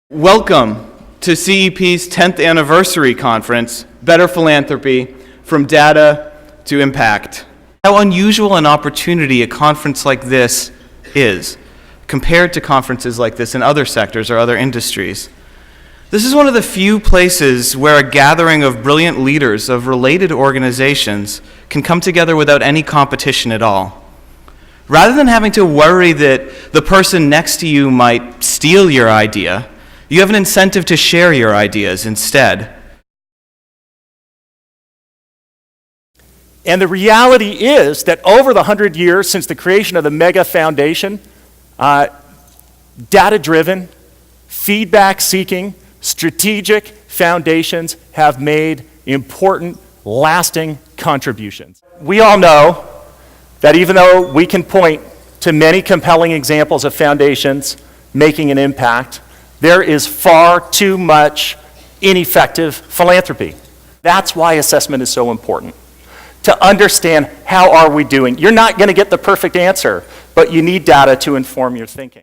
Welcome to CEP's 10th anniversary conference, Better Philanthropy, From Data to Impact. How unusual an opportunity a conference like this is, compared to conferences like this in other sectors or other industries. This is one of the few places where a gathering of brilliant leaders of related organizations can come together without any competition at all. Rather than having to worry that the person next to you might steal your idea, you have an incentive to share your ideas instead. And the reality is that over the 100 years since the creation of the Mega Foundation, data-driven, feedback-seeking, strategic foundations have made important, lasting contributions. We all know that even though we can point to many compelling examples of foundations making an impact, there is far too much ineffective philanthropy. That's why assessment is so important. To understand how are we doing. You're not going to get the perfect answer, but you need data to inform your thinking.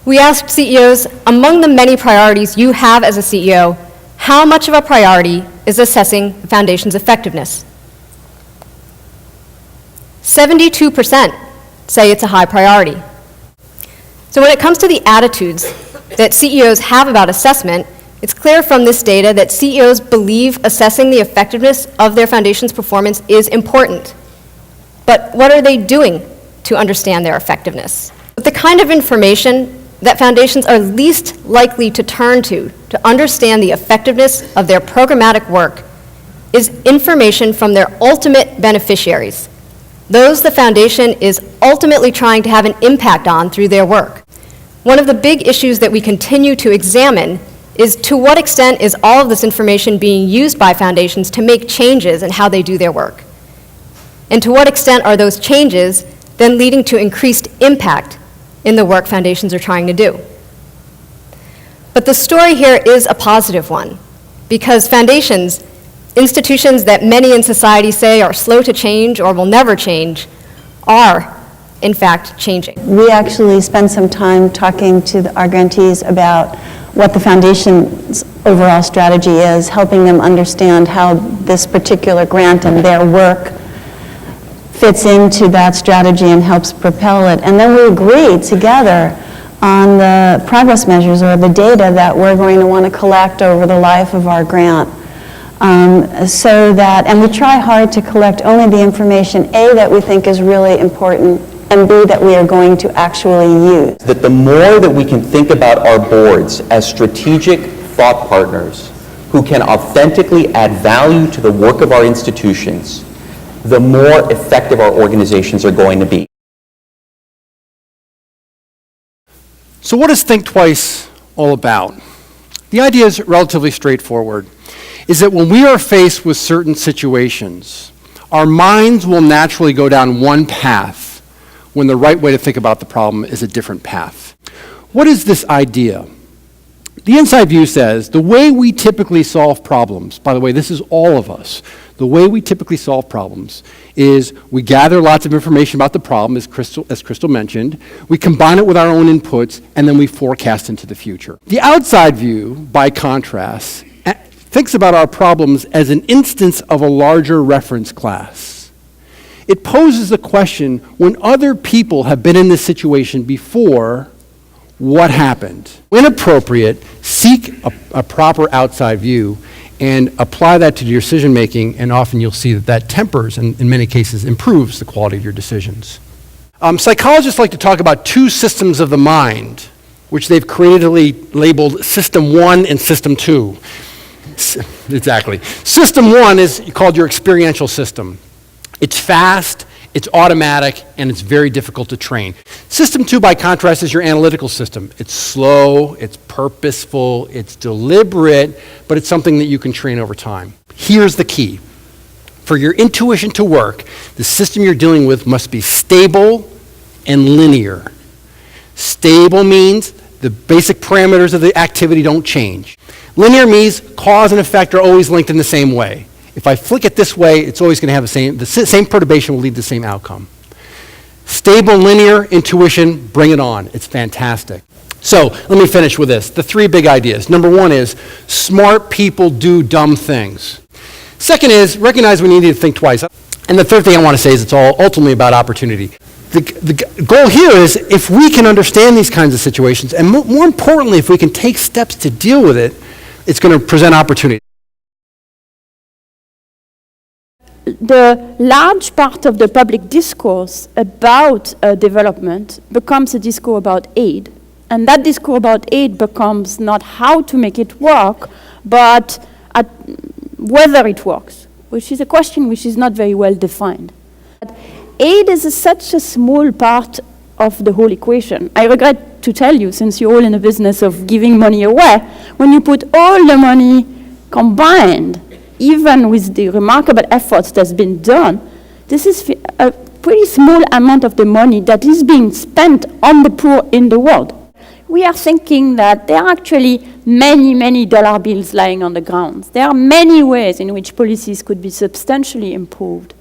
We asked CEOs, among the many priorities you have as a CEO, how much of a priority is assessing the foundation's effectiveness? 72% say it's a high priority. So when it comes to the attitudes that CEOs have about assessment, it's clear from this data that CEOs believe assessing the effectiveness of their foundation's performance is important. But what are they doing to understand their effectiveness? The kind of information that foundations are least likely to turn to understand the effectiveness of their programmatic work is information from their ultimate beneficiaries, those the foundation is ultimately trying to have an impact on through their work. One of the big issues that we continue to examine is to what extent is all of this information being used by foundations to make changes in how they do their work? And to what extent are those changes then leading to increased impact in the work foundations are trying to do? But the story here is a positive one, because foundations, institutions that many in society say are slow to change or will never change, are in fact changing. We actually spend some time talking to our grantees about what the foundation's overall strategy is, helping them understand how this particular grant and their work fits into that strategy and helps propel it. And then we agreed together on the progress measures or the data that we're going to want to collect over the life of our grant. And we try hard to collect only the information, A, that we think is really important, and B, that we are going to actually use. That the more that we can think about our boards as strategic thought partners who can authentically add value to the work of our institutions, the more effective our organizations are going to be. So what is Think Twice all about? The idea is relatively straightforward, is that when we are faced with certain situations, our minds will naturally go down one path when the right way to think about the problem is a different path. What is this idea? The inside view says the way we typically solve problems, by the way, this is all of us, the way we typically solve problems is we gather lots of information about the problem, as Crystal mentioned, we combine it with our own inputs, and then we forecast into the future. The outside view, by contrast, thinks about our problems as an instance of a larger reference class. It poses the question, when other people have been in this situation before, what happened? When appropriate, seek a proper outside view and apply that to your decision making, and often you'll see that tempers and in many cases improves the quality of your decisions. Psychologists like to talk about two systems of the mind, which they've creatively labeled System 1 and System 2. Exactly. System 1 is called your experiential system. It's fast, it's automatic, and it's very difficult to train. System 2, by contrast, is your analytical system. It's slow, it's purposeful, it's deliberate, but it's something that you can train over time. Here's the key. For your intuition to work, the system you're dealing with must be stable and linear. Stable means the basic parameters of the activity don't change. Linear means cause and effect are always linked in the same way. If I flick it this way, it's always going to have the same perturbation will lead to the same outcome. Stable, linear, intuition, bring it on. It's fantastic. So let me finish with this. The three big ideas. Number one is smart people do dumb things. Second is recognize we need to think twice. And the third thing I want to say is it's all ultimately about opportunity. The goal here is if we can understand these kinds of situations, and more importantly, if we can take steps to deal with it, it's going to present opportunity. The large part of the public discourse about development becomes a discourse about aid. And that discourse about aid becomes not how to make it work, but whether it works, which is a question which is not very well defined. Aid is such a small part of the whole equation. I regret to tell you, since you're all in the business of giving money away, when you put all the money combined, even with the remarkable efforts that's been done, this is a pretty small amount of the money that is being spent on the poor in the world. We are thinking that there are actually many, many dollar bills lying on the ground. There are many ways in which policies could be substantially improved.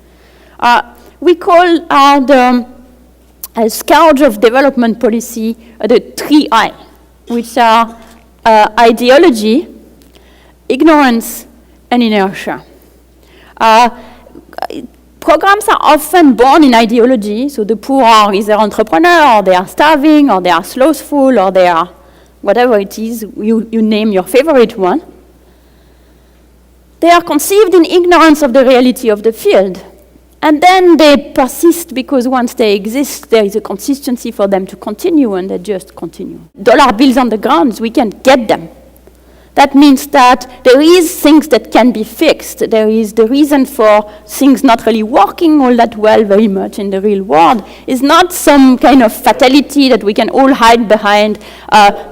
We call the scourge of development policy the 3I, which are ideology, ignorance, and inertia. Programs are often born in ideology, so the poor are either entrepreneurs, or they are starving, or they are slothful, or they are whatever it is, you name your favorite one. They are conceived in ignorance of the reality of the field. And then they persist because once they exist, there is a consistency for them to continue, and they just continue. Dollar bills on the ground, we can get them. That means that there is things that can be fixed. There is the reason for things not really working all that well very much in the real world is not some kind of fatality that we can all hide behind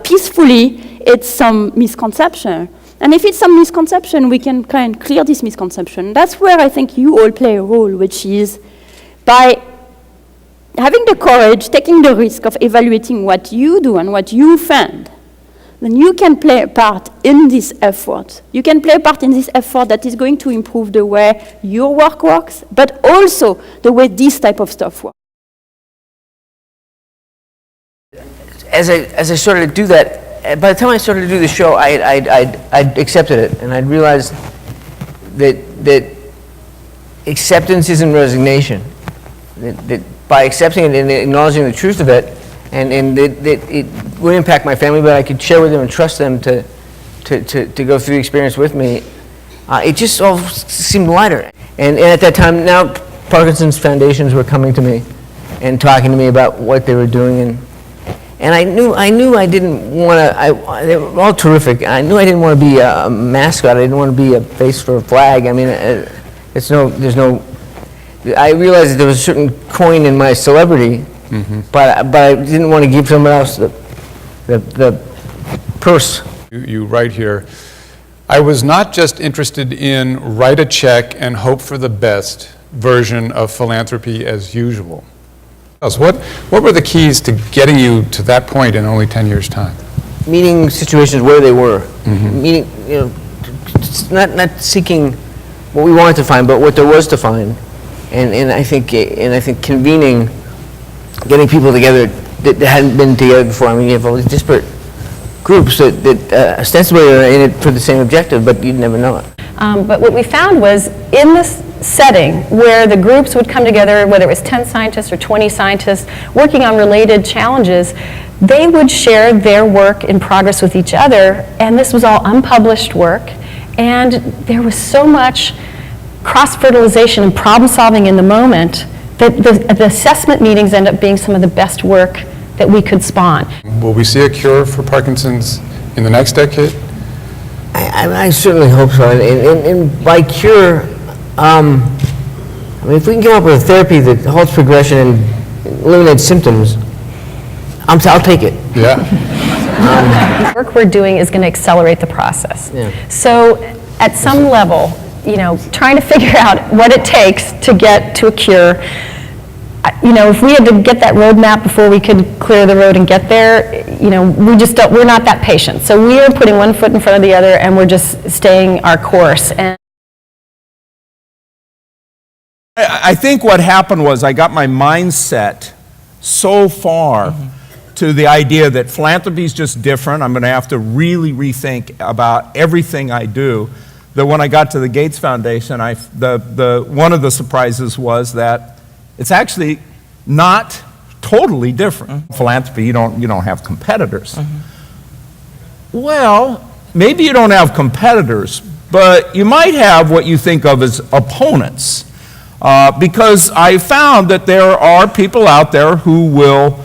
peacefully. It's some misconception. And if it's some misconception, we can kind of clear this misconception. That's where I think you all play a role, which is by having the courage, taking the risk of evaluating what you do and what you find, then you can play a part in this effort. You can play a part in this effort that is going to improve the way your work works, but also the way this type of stuff works. As I started to do that, by the time I started to do the show, I'd accepted it, and I'd realized that acceptance isn't resignation. That by accepting it and acknowledging the truth of it, and that it would impact my family, but I could share with them and trust them to go through the experience with me, it just all seemed lighter. And at that time, now Parkinson's foundations were coming to me and talking to me about what they were doing, and I knew I didn't want to. They were all terrific. I knew I didn't want to be a mascot. I didn't want to be a face for a flag. I mean, there's no. I realized that there was a certain coin in my celebrity, but I didn't want to give someone else the purse. You write here, I was not just interested in write a check and hope for the best version of philanthropy as usual. What were the keys to getting you to that point in only 10 years' time? Meeting situations where they were, meeting, not seeking what we wanted to find, but what there was to find, and I think convening, getting people together that hadn't been together before. I mean, you have all these disparate groups that ostensibly are in it for the same objective, but you'd never know it. But what we found was in this setting where the groups would come together, whether it was 10 scientists or 20 scientists working on related challenges, they would share their work in progress with each other, and this was all unpublished work, and there was so much cross-fertilization and problem-solving in the moment that the assessment meetings end up being some of the best work that we could spawn. Will we see a cure for Parkinson's in the next decade? I certainly hope so. And by cure, I mean, if we can come up with a therapy that halts progression and eliminates symptoms, I'll take it. Yeah. The work we're doing is going to accelerate the process. Yeah. So at some level, trying to figure out what it takes to get to a cure, if we had to get that roadmap before we could clear the road and get there, we're not that patient. So we are putting one foot in front of the other, and we're just staying our course. And I think what happened was I got my mindset so far to the idea that philanthropy is just different, I'm going to have to really rethink about everything I do, that when I got to the Gates Foundation, one of the surprises was that it's actually not totally different. Philanthropy, you don't have competitors. Well, maybe you don't have competitors, but you might have what you think of as opponents. Because I found that there are people out there who will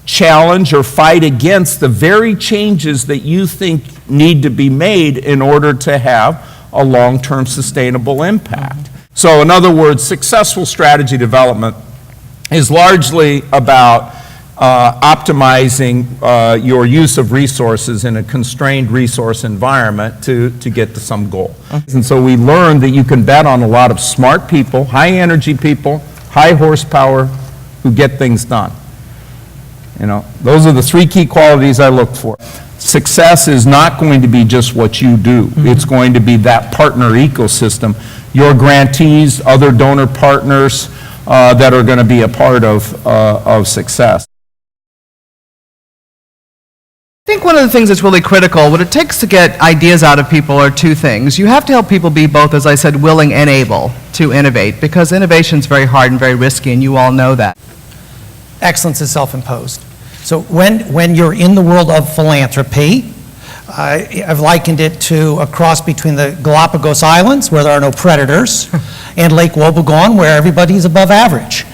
challenge or fight against the very changes that you think need to be made in order to have a long-term sustainable impact. So in other words, successful strategy development is largely about optimizing your use of resources in a constrained resource environment to get to some goal. And so we learned that you can bet on a lot of smart people, high energy people, high horsepower, who get things done. Those are the three key qualities I look for. Success is not going to be just what you do. It's going to be that partner ecosystem, your grantees, other donor partners that are going to be a part of success. I think one of the things that's really critical, what it takes to get ideas out of people are two things. You have to help people be both, as I said, willing and able to innovate, because innovation is very hard and very risky, and you all know that. Excellence is self-imposed. So when you're in the world of philanthropy, I've likened it to a cross between the Galapagos Islands, where there are no predators, and Lake Wobegon, where everybody's above average.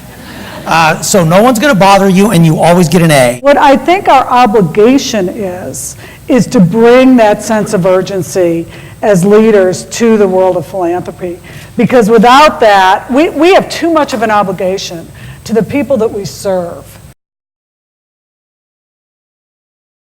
So no one's going to bother you, and you always get an A. What I think our obligation is to bring that sense of urgency as leaders to the world of philanthropy. Because without that, we have too much of an obligation to the people that we serve.